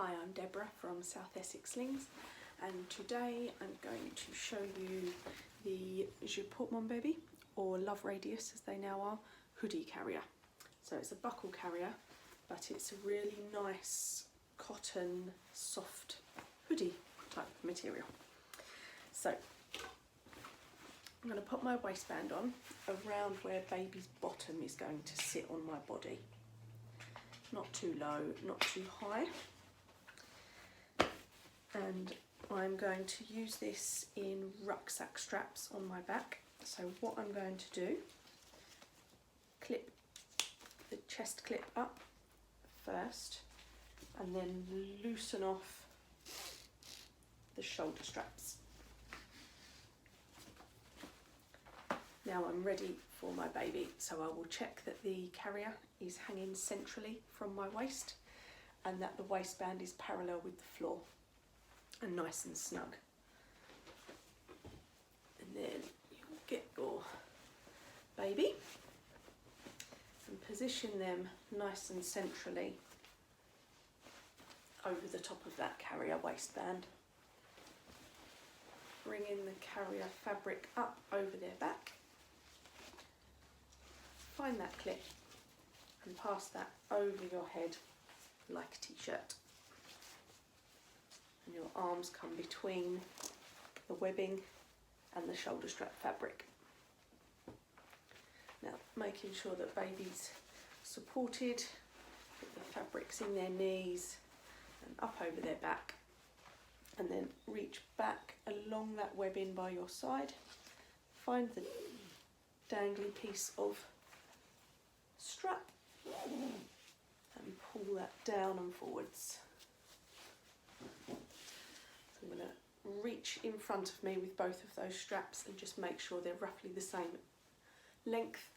Hi, I'm Deborah from South Essex Slings, and today I'm going to show you the Porte Bebe, or Love Radius as they now are, hoodie carrier. So it's a buckle carrier, but it's a really nice cotton, soft hoodie type material. So I'm going to put my waistband on around where baby's bottom is going to sit on my body. Not too low, not too high. And I'm going to use this in rucksack straps on my back. So what I'm going to do, clip the chest clip up first and then loosen off the shoulder straps. Now I'm ready for my baby, so I will check that the carrier is hanging centrally from my waist and that the waistband is parallel with the floor and nice and snug. And then you'll get your baby and position them nice and centrally over the top of that carrier waistband. Bringing the carrier fabric up over their back. Find that clip and pass that over your head like a t-shirt. And your arms come between the webbing and the shoulder strap fabric. Now making sure that baby's supported, that the fabric's in their knees and up over their back, and then reach back along that webbing by your side, find the dangly piece of strap and pull that down and forwards. So I'm going to reach in front of me with both of those straps and just make sure they're roughly the same length.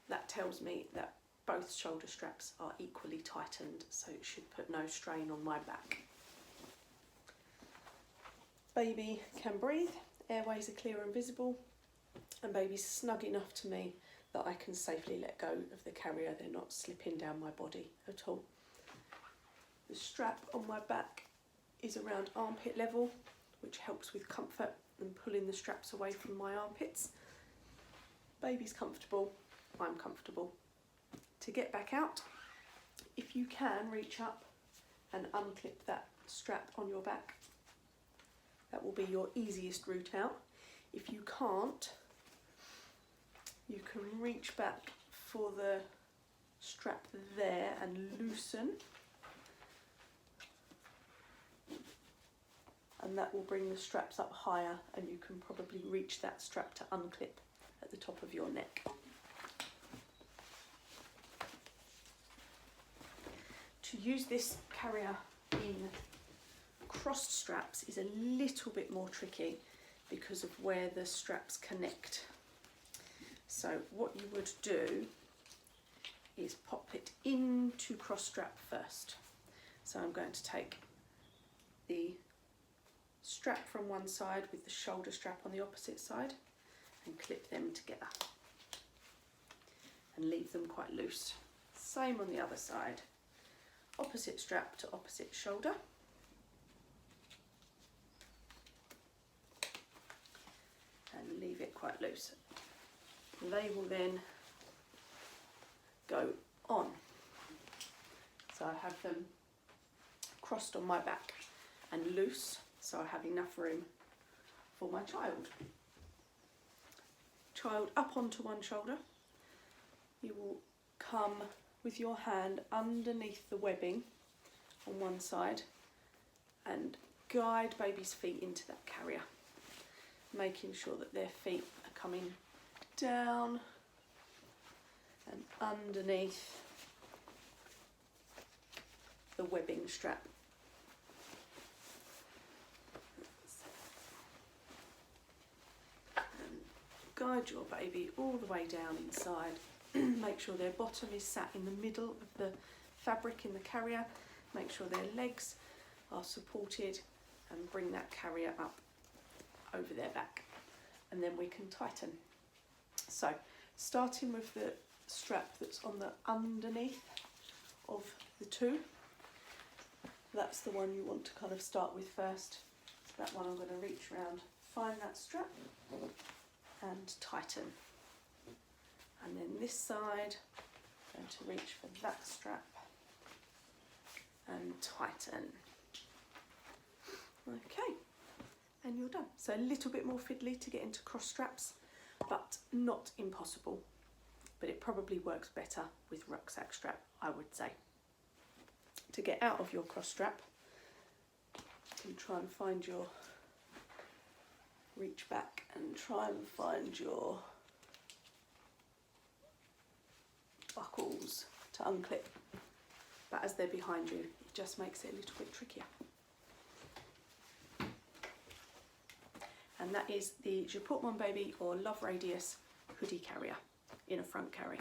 That tells me that both shoulder straps are equally tightened, so it should put no strain on my back. Baby can breathe, airways are clear and visible, and baby's snug enough to me that I can safely let go of the carrier. They're not slipping down my body at all. The strap on my back is around armpit level, which helps with comfort and pulling the straps away from my armpits. Baby's comfortable, I'm comfortable. To get back out, if you can, reach up and unclip that strap on your back. That will be your easiest route out. If you can't, you can reach back for the strap there and loosen, and that will bring the straps up higher, and you can probably reach that strap to unclip at the top of your neck. To use this carrier in crossed straps is a little bit more tricky because of where the straps connect. So what you would do is pop it into cross strap first. So I'm going to take the strap from one side with the shoulder strap on the opposite side and clip them together and leave them quite loose. Same on the other side. Opposite strap to opposite shoulder. And leave it quite loose. They will then go on. So I have them crossed on my back and loose, so I have enough room for my child. Child up onto one shoulder. You will come with your hand underneath the webbing on one side and guide baby's feet into that carrier, making sure that their feet are coming down and underneath the webbing strap. And guide your baby all the way down inside. Make sure their bottom is sat in the middle of the fabric in the carrier. Make sure their legs are supported and bring that carrier up over their back. And then we can tighten. So, starting with the strap that's on the underneath of the two, that's the one you want to kind of start with first. So that one I'm going to reach around, find that strap and tighten. And then this side, I'm going to reach for that strap and tighten. Okay, and you're done. So a little bit more fiddly to get into cross straps, but not impossible. But it probably works better with rucksack strap, I would say. To get out of your cross strap, and try and find your, reach back and try and find your buckles to unclip. But as they're behind you, it just makes it a little bit trickier. And that is the Je Porte Mon Bebe or Love Radius hoodie carrier in a front carry.